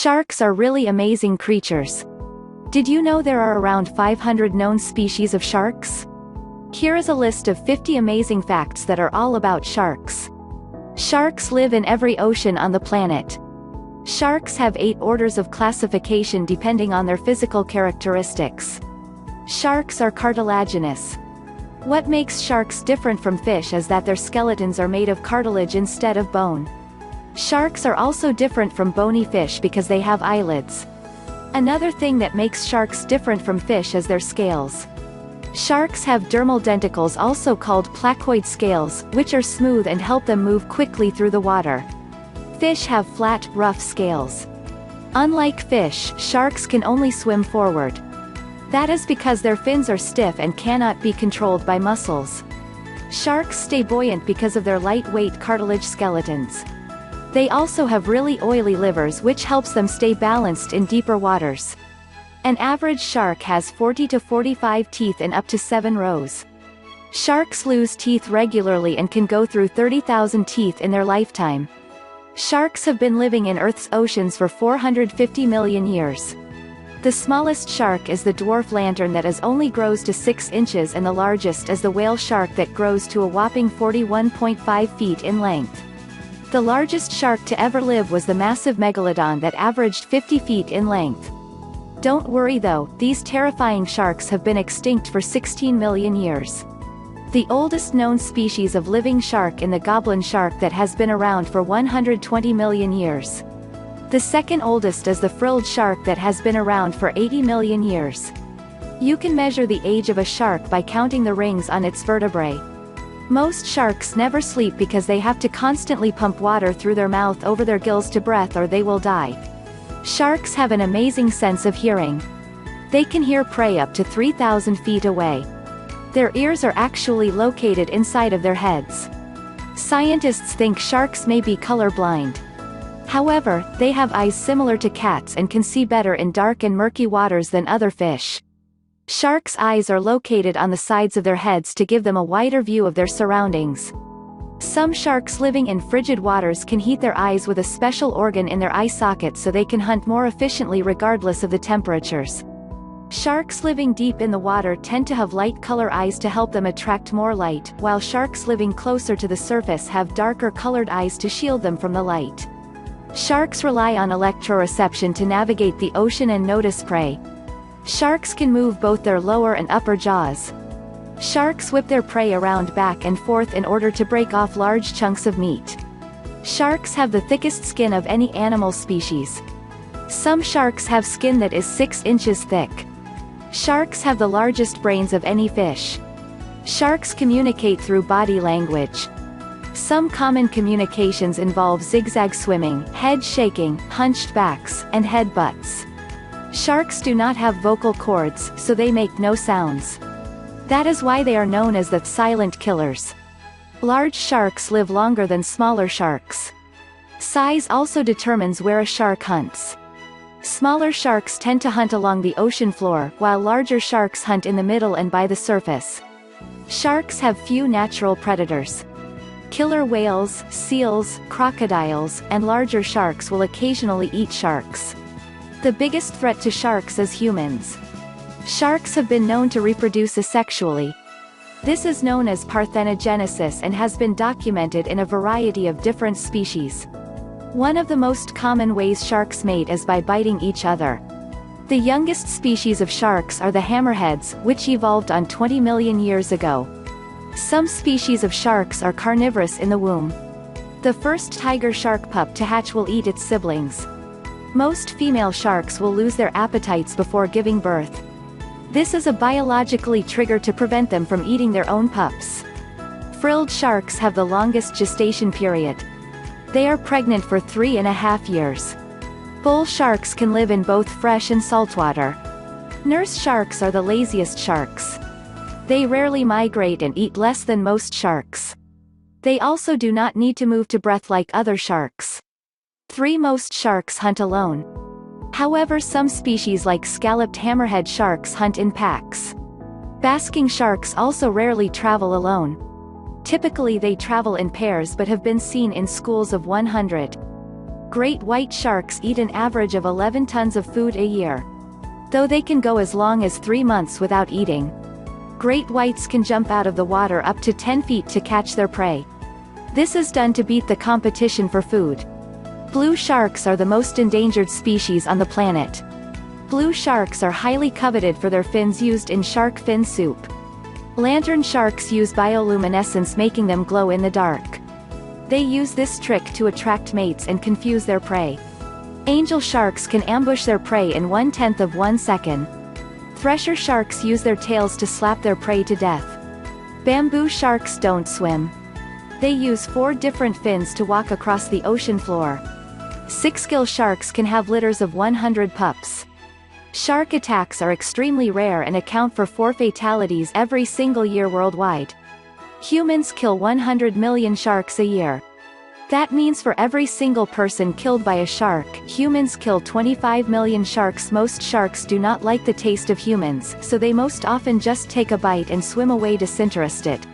Sharks are really amazing creatures. Did you know there are around 500 known species of sharks? Here is a list of 50 amazing facts that are all about sharks. Sharks live in every ocean on the planet. Sharks have 8 orders of classification depending on their physical characteristics. Sharks are cartilaginous. What makes sharks different from fish is that their skeletons are made of cartilage instead of bone. Sharks are also different from bony fish because they have eyelids. Another thing that makes sharks different from fish is their scales. Sharks have dermal denticles, also called placoid scales, which are smooth and help them move quickly through the water. Fish have flat, rough scales. Unlike fish, sharks can only swim forward. That is because their fins are stiff and cannot be controlled by muscles. Sharks stay buoyant because of their lightweight cartilage skeletons. They also have really oily livers, which helps them stay balanced in deeper waters. An average shark has 40 to 45 teeth in up to 7 rows. Sharks lose teeth regularly and can go through 30,000 teeth in their lifetime. Sharks have been living in Earth's oceans for 450 million years. The smallest shark is the dwarf lantern that only grows to 6 inches, and the largest is the whale shark that grows to a whopping 41.5 feet in length. The largest shark to ever live was the massive megalodon that averaged 50 feet in length. Don't worry though, these terrifying sharks have been extinct for 16 million years. The oldest known species of living shark is the goblin shark that has been around for 120 million years. The second oldest is the frilled shark that has been around for 80 million years. You can measure the age of a shark by counting the rings on its vertebrae. Most sharks never sleep because they have to constantly pump water through their mouth over their gills to breathe, or they will die. Sharks have an amazing sense of hearing. They can hear prey up to 3,000 feet away. Their ears are actually located inside of their heads. Scientists think sharks may be colorblind. However, they have eyes similar to cats and can see better in dark and murky waters than other fish. Sharks' eyes are located on the sides of their heads to give them a wider view of their surroundings. Some sharks living in frigid waters can heat their eyes with a special organ in their eye socket so they can hunt more efficiently regardless of the temperatures. Sharks living deep in the water tend to have light color eyes to help them attract more light, while sharks living closer to the surface have darker colored eyes to shield them from the light. Sharks rely on electroreception to navigate the ocean and notice prey. Sharks can move both their lower and upper jaws. Sharks whip their prey around back and forth in order to break off large chunks of meat. Sharks have the thickest skin of any animal species. Some sharks have skin that is 6 inches thick. Sharks have the largest brains of any fish. Sharks communicate through body language. Some common communications involve zigzag swimming, head shaking, hunched backs, and head butts. Sharks do not have vocal cords, so they make no sounds. That is why they are known as the silent killers. Large sharks live longer than smaller sharks. Size also determines where a shark hunts. Smaller sharks tend to hunt along the ocean floor, while larger sharks hunt in the middle and by the surface. Sharks have few natural predators. Killer whales, seals, crocodiles, and larger sharks will occasionally eat sharks. The biggest threat to sharks is humans. Sharks have been known to reproduce asexually. This is known as parthenogenesis and has been documented in a variety of different species. One of the most common ways sharks mate is by biting each other. The youngest species of sharks are the hammerheads, which evolved on 20 million years ago. Some species of sharks are carnivorous in the womb. The first tiger shark pup to hatch will eat its siblings. Most female sharks will lose their appetites before giving birth. This is a biologically trigger to prevent them from eating their own pups. Frilled sharks have the longest gestation period. They are pregnant for 3.5 years. Bull sharks can live in both fresh and saltwater. Nurse sharks are the laziest sharks. They rarely migrate and eat less than most sharks. They also do not need to move to breath like other sharks. Most sharks hunt alone. However, some species like scalloped hammerhead sharks hunt in packs. Basking sharks also rarely travel alone. Typically they travel in pairs but have been seen in schools of 100. Great white sharks eat an average of 11 tons of food a year. Though they can go as long as 3 months without eating. Great whites can jump out of the water up to 10 feet to catch their prey. This is done to beat the competition for food. Blue sharks are the most endangered species on the planet. Blue sharks are highly coveted for their fins used in shark fin soup. Lantern sharks use bioluminescence, making them glow in the dark. They use this trick to attract mates and confuse their prey. Angel sharks can ambush their prey in 1/10 of 1 second. Thresher sharks use their tails to slap their prey to death. Bamboo sharks don't swim. They use 4 different fins to walk across the ocean floor. Six-gill sharks can have litters of 100 pups. Shark attacks are extremely rare and account for 4 fatalities every single year worldwide. Humans kill 100 million sharks a year. That means for every single person killed by a shark, humans kill 25 million sharks. Most sharks do not like the taste of humans, so they most often just take a bite and swim away disinterested.